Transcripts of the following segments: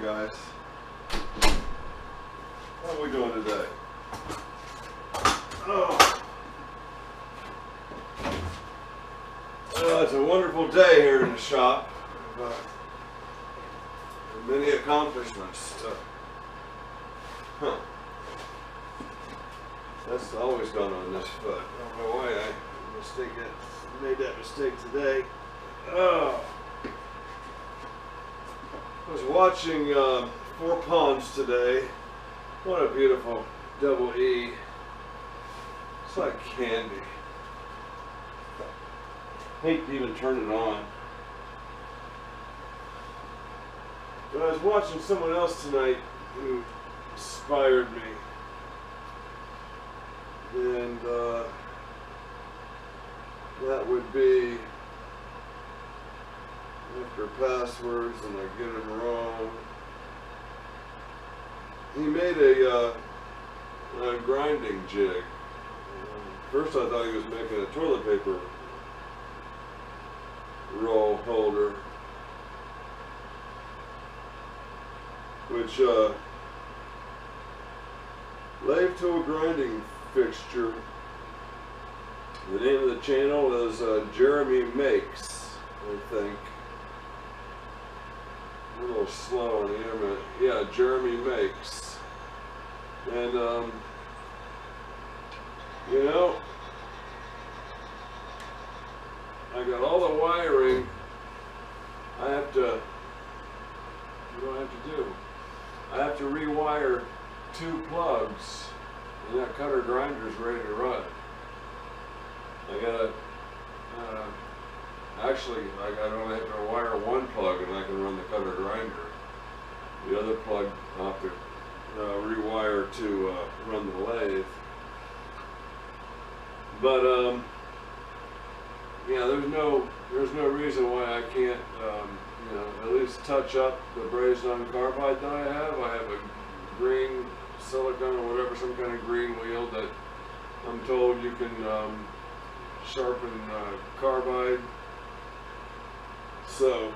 guys. How are we doing today? Oh, it's a wonderful day here in the shop. Many accomplishments. That's always gone on this foot. I don't know why I made that mistake today. Oh. I was watching Four Ponds today. What a beautiful double E. It's like candy. Hate to even turn it on. But I was watching someone else tonight who inspired me. And that would be, after passwords and I get them wrong, he made a grinding jig. First I thought he was making a toilet paper roll holder, which lathe tool grinding fixture. The name of the channel is Jeremy Makes, I think. I'm a little slow on the internet. Yeah, Jeremy Makes. And you know, I got all the wiring. I have to, what do I have to do? I have to rewire 2 plugs, and that cutter grinder's ready to run. I gotta, actually, I only have to wire 1 plug and I can run the cutter grinder. The other plug I'll have to rewire to run the lathe. But yeah, there's no reason why I can't, you know, at least touch up the brazed on carbide that I have. I have a green silicone or whatever, some kind of green wheel that I'm told you can sharpen carbide. So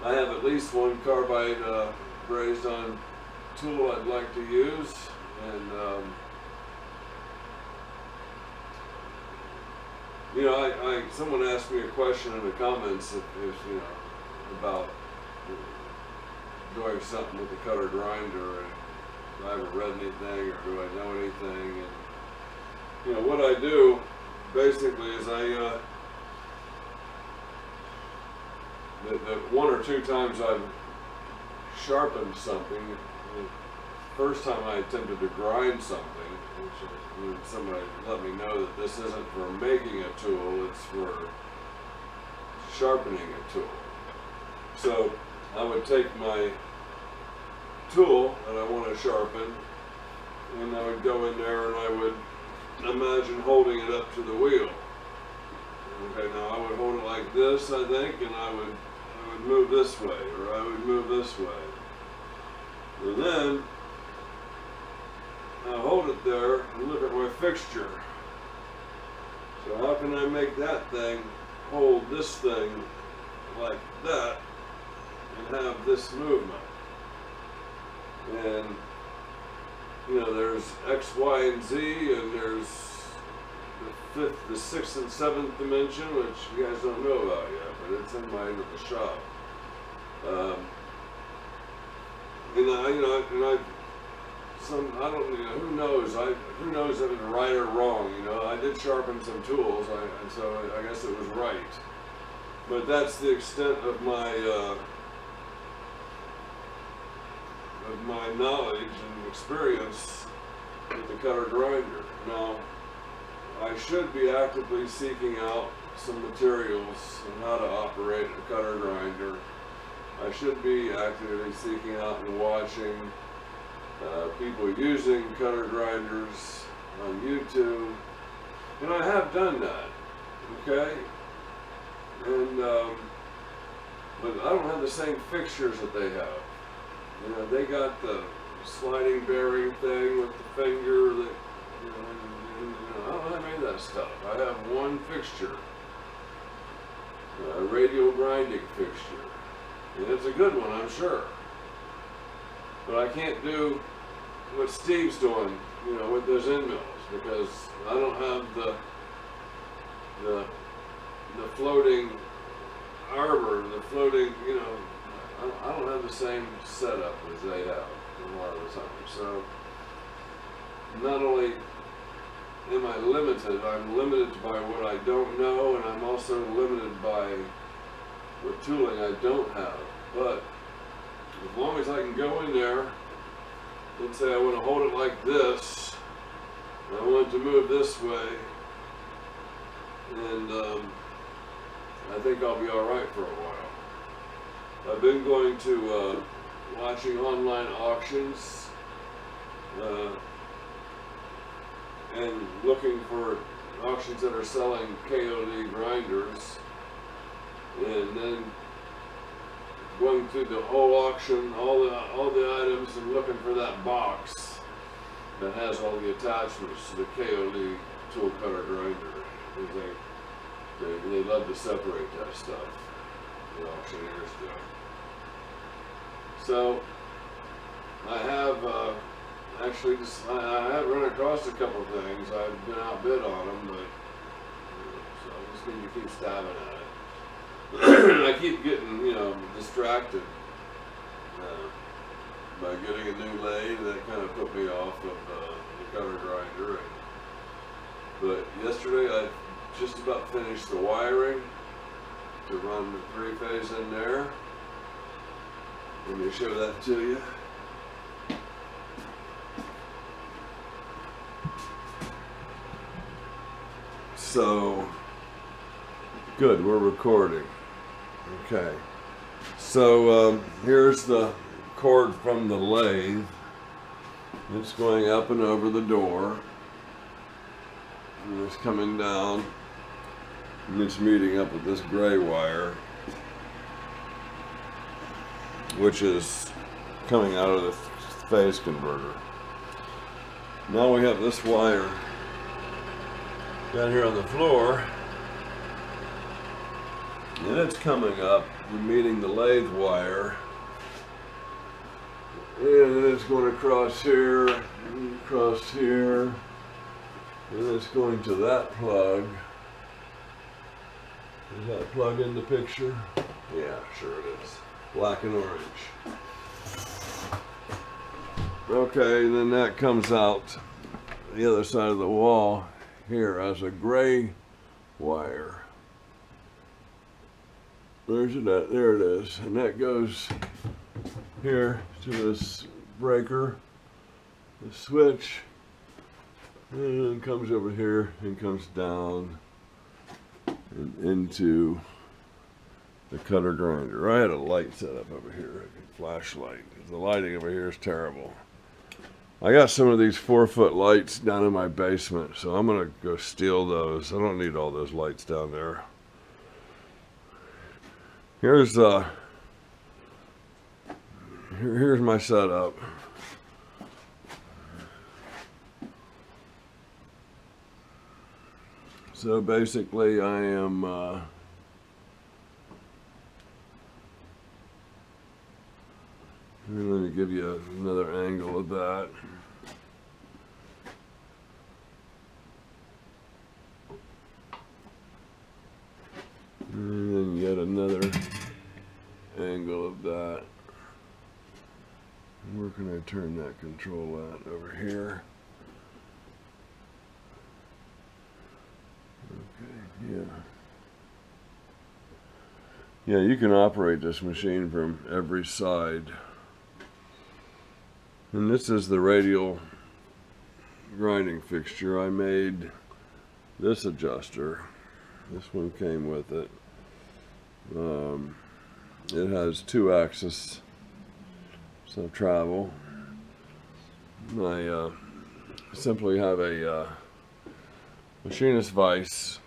I have at least 1 carbide brazed on tool I'd like to use, and you know, someone asked me a question in the comments if you know, about doing something with the cutter grinder, and if I ever read anything or do I know anything. And you know, what I do basically is the 1 or 2 times I've sharpened something, the first time I attempted to grind something, which somebody let me know that this isn't for making a tool, it's for sharpening a tool. So I would take my tool that I want to sharpen, and I would go in there and I would imagine holding it up to the wheel. Okay, now I would hold it like this, I think, and I would move this way, or I would move this way. And then I hold it there and look at my fixture. So how can I make that thing hold this thing like that and have this movement? And you know, there's X, Y, and Z, and there's the 5th, the 6th, and 7th dimension, which you guys don't know about yet, but it's in my end of the shop. I don't, you know, who knows if it's right or wrong. You know, I did sharpen some tools, and so I guess it was right. But that's the extent of my knowledge and experience with the cutter grinder. Now, I should be actively seeking out some materials on how to operate a cutter grinder. I should be actively seeking out and watching people using cutter grinders on YouTube, and I have done that, okay? And but I don't have the same fixtures that they have. You know, they got the sliding bearing thing with the finger that, you know, I don't have any of that stuff. I have one fixture, a radial grinding fixture. And it's a good one, I'm sure. But I can't do what Steve's doing, you know, with those end mills, because I don't have the floating arbor, the floating, you know, I don't have the same setup as they have a lot of the time. So not only am I limited, I'm limited by what I don't know, and I'm also limited by what tooling I don't have. But as long as I can go in there and say I want to hold it like this, and I want it to move this way, and I think I'll be alright for a while. I've been going to watching online auctions and looking for auctions that are selling KOD grinders, and then going through the whole auction, all the items, and looking for that box that has all the attachments to the KOD tool cutter grinder. They love to separate that stuff, the auctioneers do. So I have actually I have run across a couple of things. I've been outbid on them, but so I just need to keep stabbing at it. I keep getting, you know, distracted by getting a new lathe. That kind of put me off of the cutter grinder. But yesterday I just about finished the wiring to run the 3-phase in there. Let me show that to you. So, good, we're recording. Okay. So, here's the cord from the lathe. It's going up and over the door. And it's coming down. And it's meeting up with this gray wire, which is coming out of the phase converter. Now we have this wire down here on the floor, and it's coming up and meeting the lathe wire, and then it's going across here, and across here, and it's going to that plug. Is that plug in the picture? Yeah, sure it is. Black and orange. Okay, then that comes out the other side of the wall here as a gray wire. There's that, there it is, and that goes here to this breaker, the switch, and then comes over here and comes down and into the cutter grinder. I had a light set up over here, a flashlight. The lighting over here is terrible. I got some of these 4-foot lights down in my basement, so I'm gonna go steal those. I don't need all those lights down there. Here's here's my setup. So basically I am let me give you another angle of that. And then yet another angle of that. Where can I turn that control at? Over here. Okay, yeah. Yeah, you can operate this machine from every side. And this is the radial grinding fixture. I made this adjuster. This one came with it. It has 2 axes of travel. I simply have a machinist vise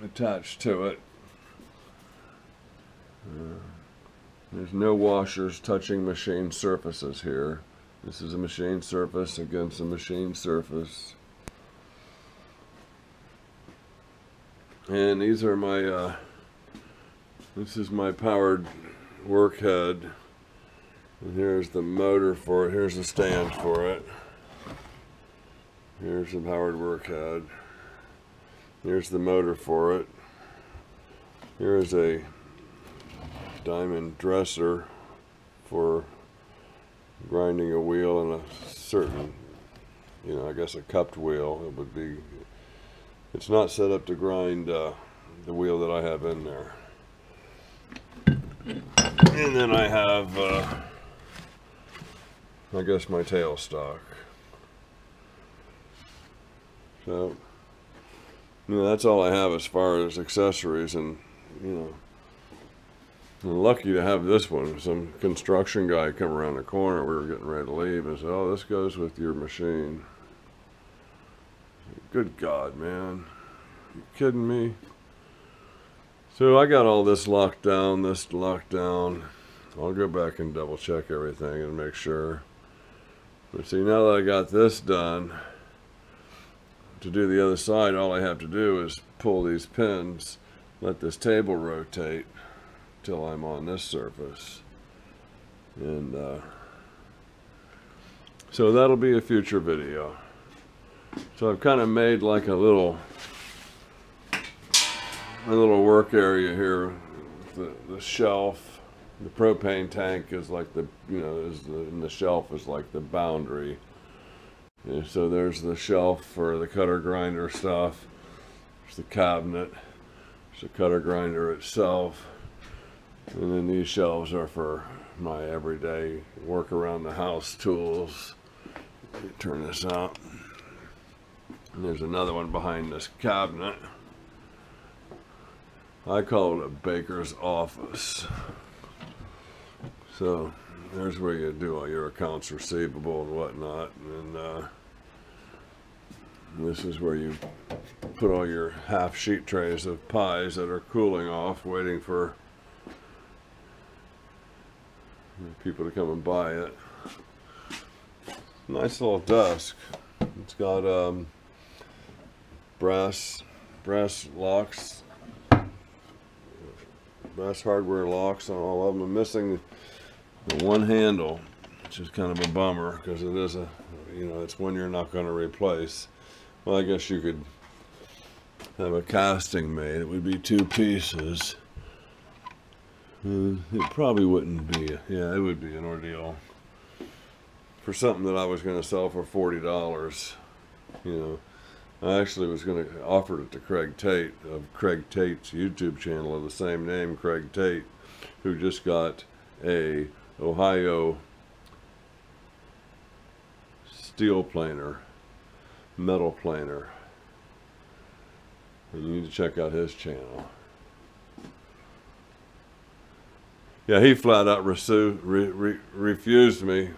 attached to it. There's no washers touching machine surfaces here. This is a machine surface against a machine surface. And these are my This is my powered work head. And here's the motor for it. Here's the stand for it. Here's the powered work head. Here's the motor for it. Here is a diamond dresser for grinding a wheel in a certain, I guess a cupped wheel. It would be, it's not set up to grind the wheel that I have in there. And then I have, I guess my tailstock. So, that's all I have as far as accessories, and, I'm lucky to have this one. Some construction guy come around the corner. We were getting ready to leave and said, "Oh, this goes with your machine." Good God, man. You kidding me? So I got all this locked down, this locked down. I'll go back and double check everything and make sure. But see, now that I got this done, to do the other side, all I have to do is pull these pins, let this table rotate till I'm on this surface. And so that'll be a future video. So I've kind of made like a little work area here. The shelf, the propane tank is like and the shelf is like the boundary. And so there's the shelf for the cutter grinder stuff. There's the cabinet. There's the cutter grinder itself. And then these shelves are for my everyday work around the house tools. Let me turn this out. And there's another one behind this cabinet. I call it a baker's office. So there's where you do all your accounts receivable and whatnot. And this is where you put all your half sheet trays of pies that are cooling off, waiting for people to come and buy it. Nice little desk. It's got brass locks, brass hardware locks on all of them. I'm missing the one handle, which is kind of a bummer because it is it's one you're not going to replace. Well, I guess you could have a casting made. It would be two pieces. It probably wouldn't be, it would be an ordeal for something that I was going to sell for $40. I actually was going to offer it to Craig Tate of Craig Tate's YouTube channel of the same name, Craig Tate, who just got a Ohio steel planer, metal planer. And you need to check out his channel. Yeah, he flat out refused me.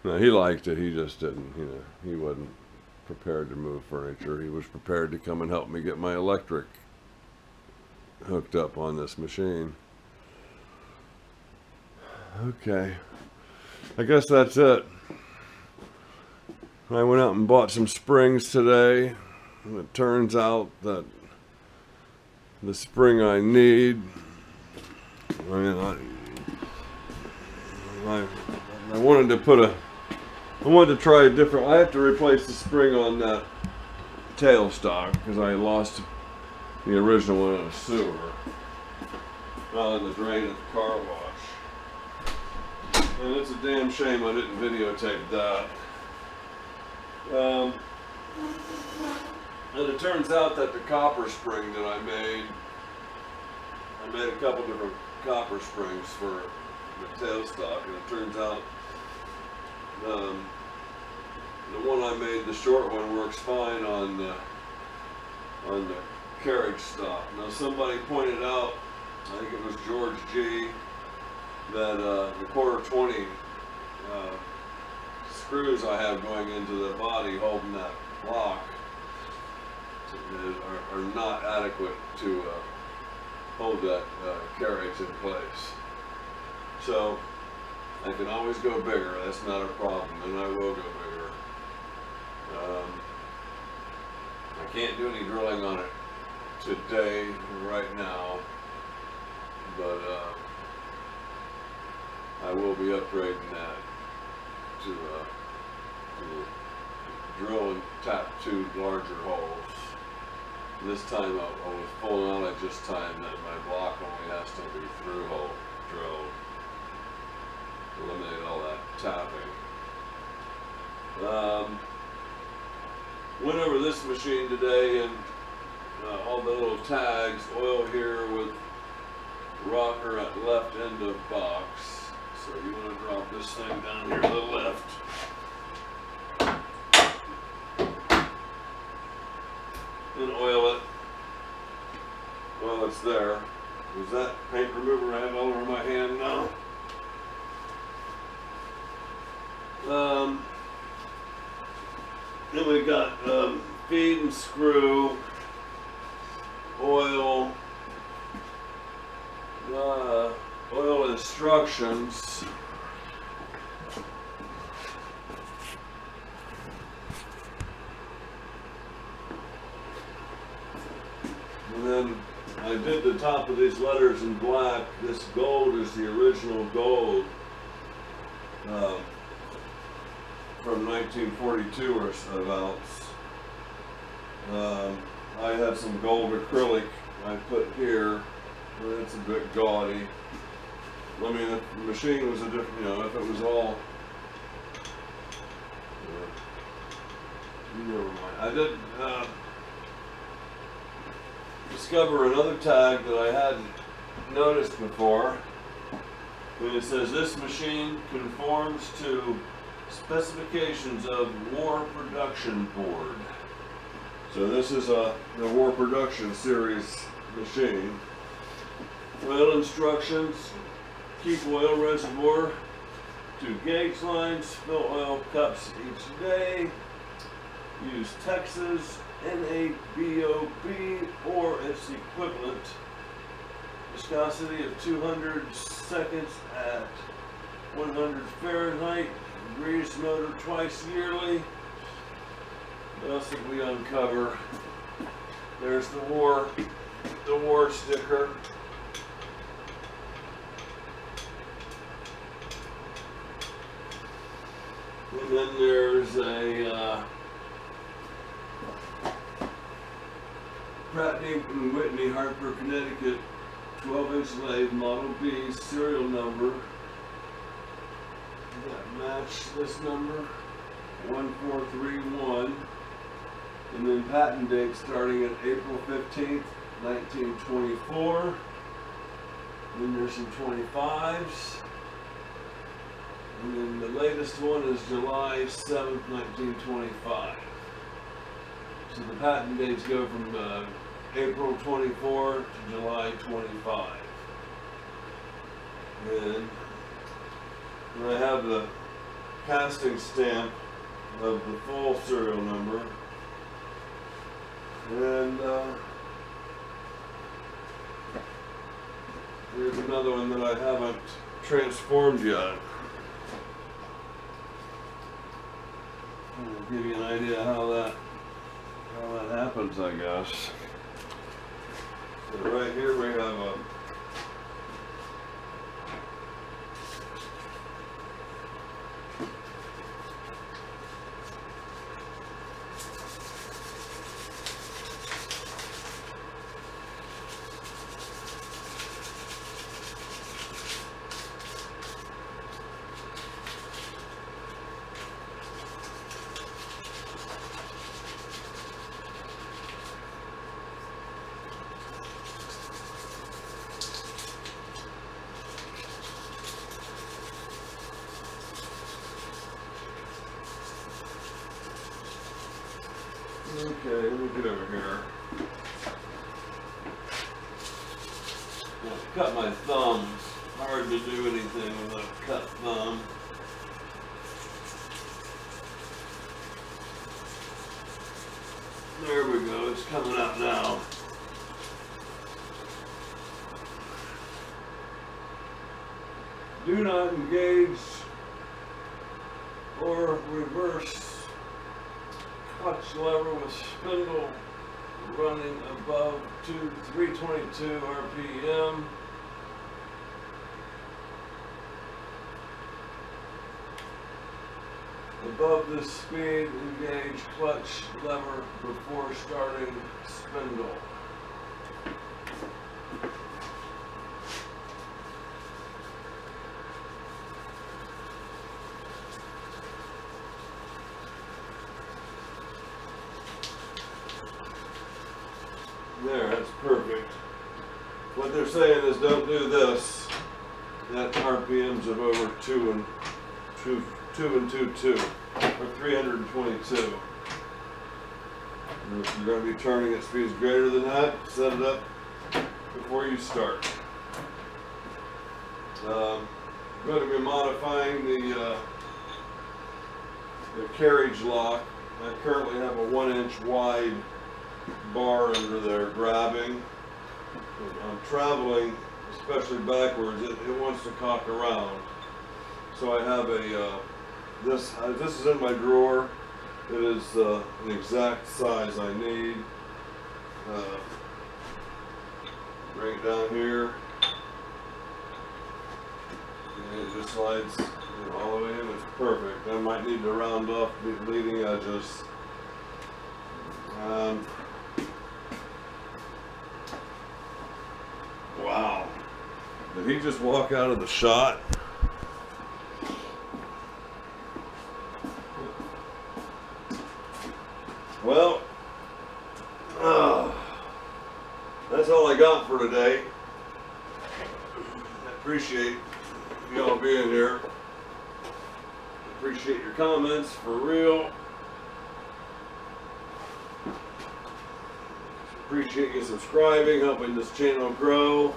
No, he liked it. He just didn't, he wasn't prepared to move furniture. He was prepared to come and help me get my electric hooked up on this machine. Okay, I guess that's it. I went out and bought some springs today. And it turns out that the spring I need, I wanted to try a different, I have to replace the spring on that tailstock because I lost the original one in a sewer. Well, in the drain at the car wash. And it's a damn shame I didn't videotape that. And it turns out that the copper spring that I made a couple different copper springs for the tailstock, and it turns out the one I made, the short one, works fine on the carriage stop. Now somebody pointed out, I think it was George G, that the quarter 20 screws I have going into the body holding that block are not adequate to hold that carriage in place. So I can always go bigger, that's not a problem, and I will go bigger. I can't do any drilling on it today, right now, but I will be upgrading that to drill and tap 2 larger holes. This time I was pulling out, I just timed that my block only has to be through hole drilled. Eliminate all that tapping. Went over this machine today, and all the little tags, oil here with rocker at left end of box. So you want to drop this thing down here to the left. And oil it while it's there. There's that paint remover I have all over my hand now. Then we got feed and screw, oil, oil instructions. And then I did the top of these letters in black. This gold is the original gold from 1942 or thereabouts. I had some gold acrylic I put here. It's a bit gaudy. I mean, if the machine was a different, you know, if it was all, never mind. I did discover another tag that I hadn't noticed before. And it says this machine conforms to specifications of War Production Board. So this is the War Production Series machine. Oil instructions: keep oil reservoir to gauge lines, fill oil cups each day, use Texas NABOB or its equivalent, viscosity of 200 seconds at 100 Fahrenheit, grease motor twice yearly. What else did we uncover? There's the war sticker. And then there's a Pratt & Whitney, Hartford, Connecticut, 12-inch lathe, Model B, serial number that match this number, 1431, and then patent date starting at April 15th, 1924. Then there's some 25s. And then the latest one is July 7th, 1925. So the patent dates go from April 24 to July 25. And I have the casting stamp of the full serial number. And here's another one that I haven't transformed yet. I'll give you an idea how that happens, I guess. So right here we have a okay, let me get over here. Cut my thumb. It's hard to do anything with a cut thumb. There we go, it's coming out now. Do not engage or reverse clutch lever with spindle running above 322 RPM. Above this speed, engage clutch lever before starting spindle. There, that's perfect. What they're saying is don't do this at RPMs of over 2 and 2.2, or 322. And if you're going to be turning at speeds greater than that, set it up before you start. I'm going to be modifying the carriage lock. I currently have a 1-inch wide bar under there grabbing. I'm traveling, especially backwards, it wants to cock around. So I have a, this is in my drawer. It is the exact size I need. Bring it down here. And it just slides all the way in. It's perfect. I might need to round off the leading edges. Wow. Did he just walk out of the shot? Well, that's all I got for today. I appreciate y'all being here. Appreciate your comments, for real. Appreciate you subscribing, helping this channel grow.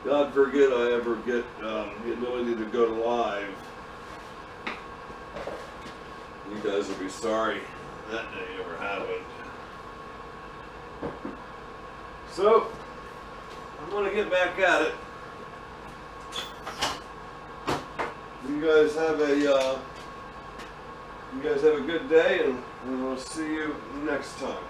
God forbid I ever get the ability to go live. You guys will be sorry that day ever happened. So, I'm gonna get back at it. You guys have a good day, and we'll see you next time.